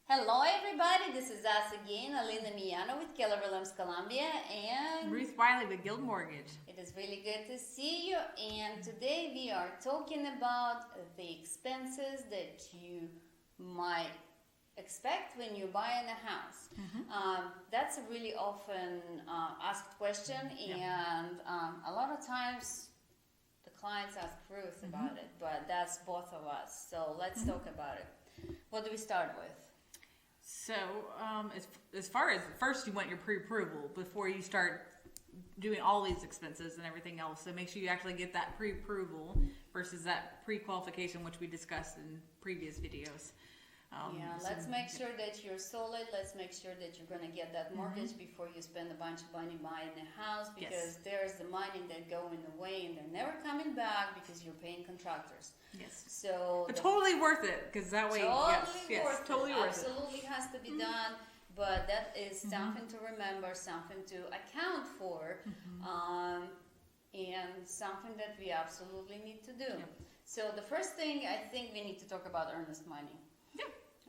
Hello everybody, this is us again, Alena Miano with Keller, Columbia, and Ruth Wiley with Guild Mortgage. It is really good to see you, and today we are talking about the expenses that you might expect when you're buying a house. That's a really often asked question, and a lot of times the clients ask Ruth about it, but that's both of us, so let's talk about it. What do we start with? So, as far as first, you want your pre-approval before you start doing all these expenses and everything else. So make sure you actually get that pre-approval versus that pre-qualification, which we discussed in previous videos. Let's make sure that you're solid. Let's make sure that you're going to get that mortgage before you spend a bunch of money buying a house, because there's the money that going away and they're never coming back because you're paying contractors. Yes. So but totally worth it, because that way, totally worth it. Absolutely has to be done, but that is something to remember, something to account for, and something that we absolutely need to do. So the first thing, I think we need to talk about earnest money.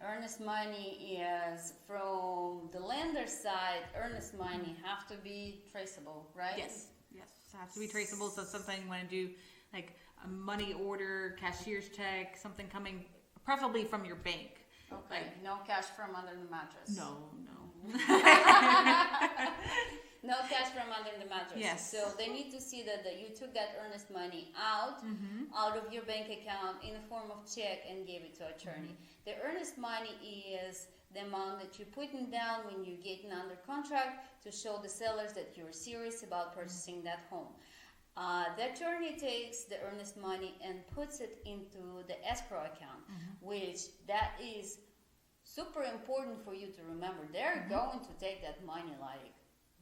Earnest money is from the lender side. Earnest money have to be traceable, right? Yes, it has to be traceable. So something you want to do, like a money order, cashier's check, something coming, preferably from your bank. Okay, no cash from under the mattress. No. No cash from under the mattress. Yes. So they need to see that you took that earnest money out of your bank account in the form of check and gave it to attorney. The earnest money is the amount that you're putting down when you're getting under contract to show the sellers that you're serious about purchasing that home. The attorney takes the earnest money and puts it into the escrow account, which that is super important for you to remember. They're going to take that money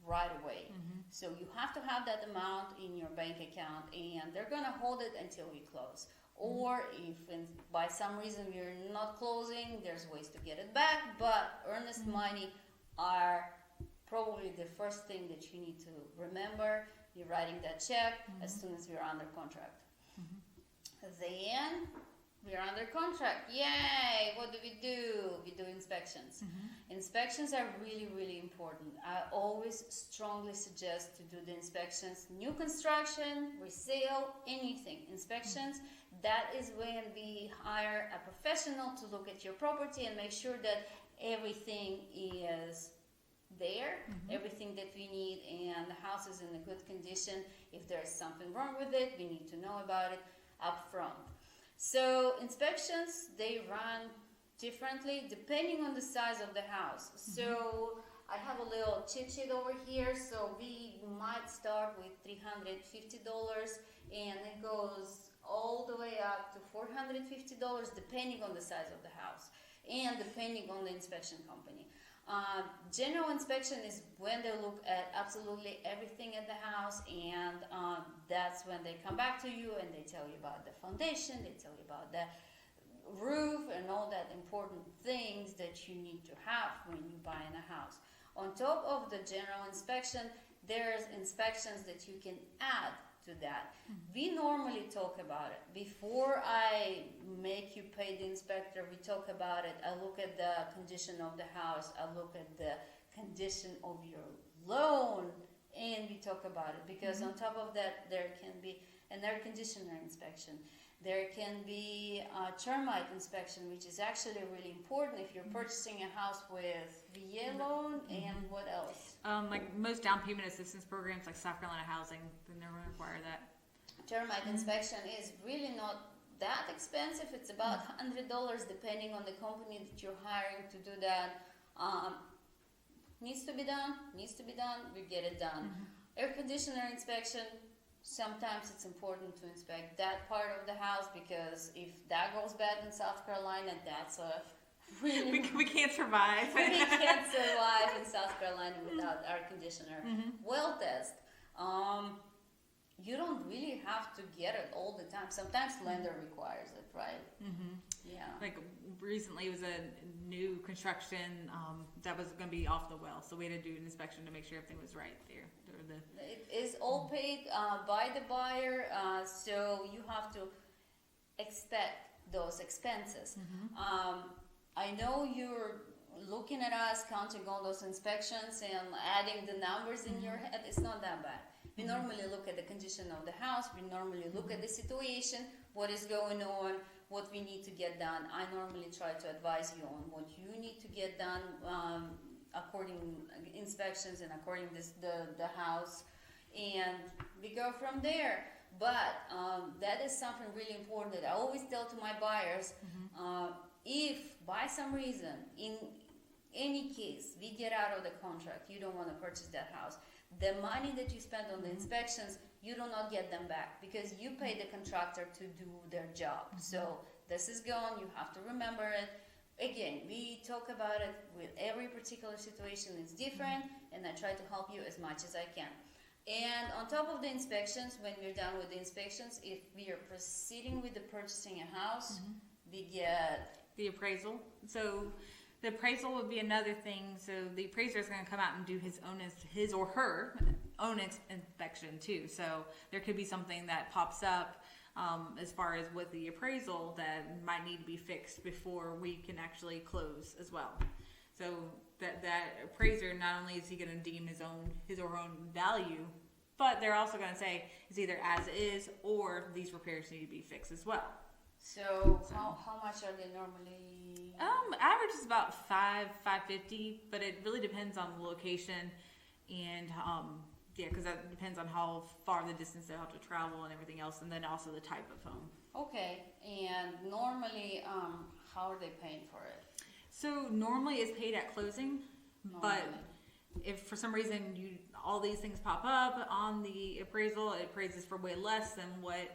right away. So you have to have that amount in your bank account, and they're going to hold it until we close. Or if by some reason we're not closing, there's ways to get it back, but earnest money are probably the first thing that you need to remember. You're writing that check as soon as we're under contract. Then we're under contract. Yay! What do? We do inspections. Inspections are really, really important. I always strongly suggest to do the inspections. New construction, resale, anything. Inspections, that is when we hire a professional to look at your property and make sure that everything is there, everything that we need, and the house is in a good condition. If there's something wrong with it, we need to know about it up front. So inspections, they run differently depending on the size of the house. So I have a little cheat sheet over here. So we might start with $350 and it goes all the way up to $450 depending on the size of the house and depending on the inspection company. General inspection is when they look at absolutely everything at the house, and that's when they come back to you and they tell you about the foundation, they tell you about the roof and all that important things that you need to have when you buy in a house. On top of the general inspection, there's inspections that you can add to that. We normally talk about it. Before I make you pay the inspector, we talk about it. I look at the condition of the house, I look at the condition of your loan, and we talk about it. Because on top of that, there can be an air conditioner inspection. There can be a termite inspection, which is actually really important if you're purchasing a house with VA loan. And what else? Like most down payment assistance programs, like South Carolina Housing, then they're going to require that. Termite inspection is really not that expensive. It's about $100 depending on the company that you're hiring to do that. Needs to be done, we get it done. Air conditioner inspection, sometimes it's important to inspect that part of the house, because if that goes bad in South Carolina, that's a really... We can't survive. We can't survive in South Carolina without air conditioner. Well test. You don't really have to get it all the time. Sometimes lender requires it, right? Yeah. Like recently, it was a new construction that was going to be off the well, so we had to do an inspection to make sure everything was right there. It is all paid by the buyer, so you have to expect those expenses. I know you're looking at us, counting all those inspections and adding the numbers in your head, it's not that bad. We normally look at the condition of the house, we normally look at the situation, what is going on, what we need to get done. I normally try to advise you on what you need to get done according inspections and according the house, and we go from there. But that is something really important that I always tell to my buyers. If by some reason, in any case, we get out of the contract, you don't want to purchase that house, the money that you spend on the inspections, you do not get them back because you pay the contractor to do their job. So this is gone, you have to remember it. Again, we talk about it with every particular situation is different, and I try to help you as much as I can. And on top of the inspections, when we're done with the inspections, if we are proceeding with the purchasing a house, we get the appraisal. So the appraisal would be another thing. So the appraiser is going to come out and do his or her own inspection too. So there could be something that pops up as far as with the appraisal that might need to be fixed before we can actually close as well. So that appraiser, not only is he going to deem his or her own value, but they're also going to say it's either as is or these repairs need to be fixed as well. So how much are they normally? Average is about $550, but it really depends on the location and because that depends on how far the distance they have to travel and everything else, and then also the type of home. Okay, and normally, how are they paying for it? So normally it's paid at closing, but if for some reason all these things pop up on the appraisal, it appraises for way less than what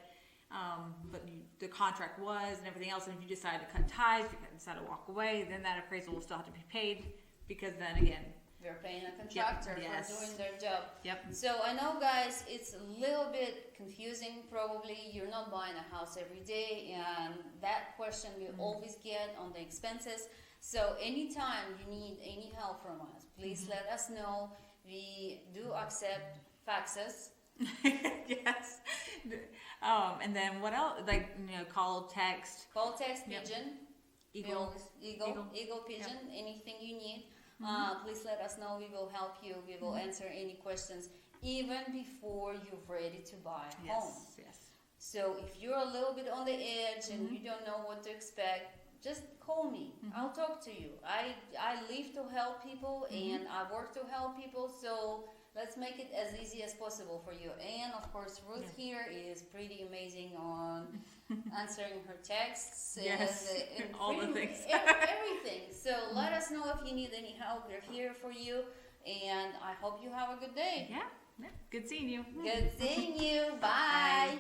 the contract was and everything else, and if you decide to cut ties, if you decide to walk away, then that appraisal will still have to be paid, because then again, they're paying a contractor for doing their job. So I know, guys, it's a little bit confusing. Probably you're not buying a house every day, and that question we always get on the expenses. So anytime you need any help from us, please let us know. We do accept faxes. Yes. And then what else? Like, call, text. Call, text, pigeon. Eagle, pigeon, anything you need. Please let us know. We will help you. We will answer any questions even before you're ready to buy a home. Yes. So if you're a little bit on the edge and you don't know what to expect, just call me. I'll talk to you. I live to help people and I work to help people. So let's make it as easy as possible for you. And of course, Ruth here is pretty amazing on answering her texts and all the things. Everything. So let us know if you need any help. We're here for you. And I hope you have a good day. Yeah. Good seeing you. Good seeing you. Bye.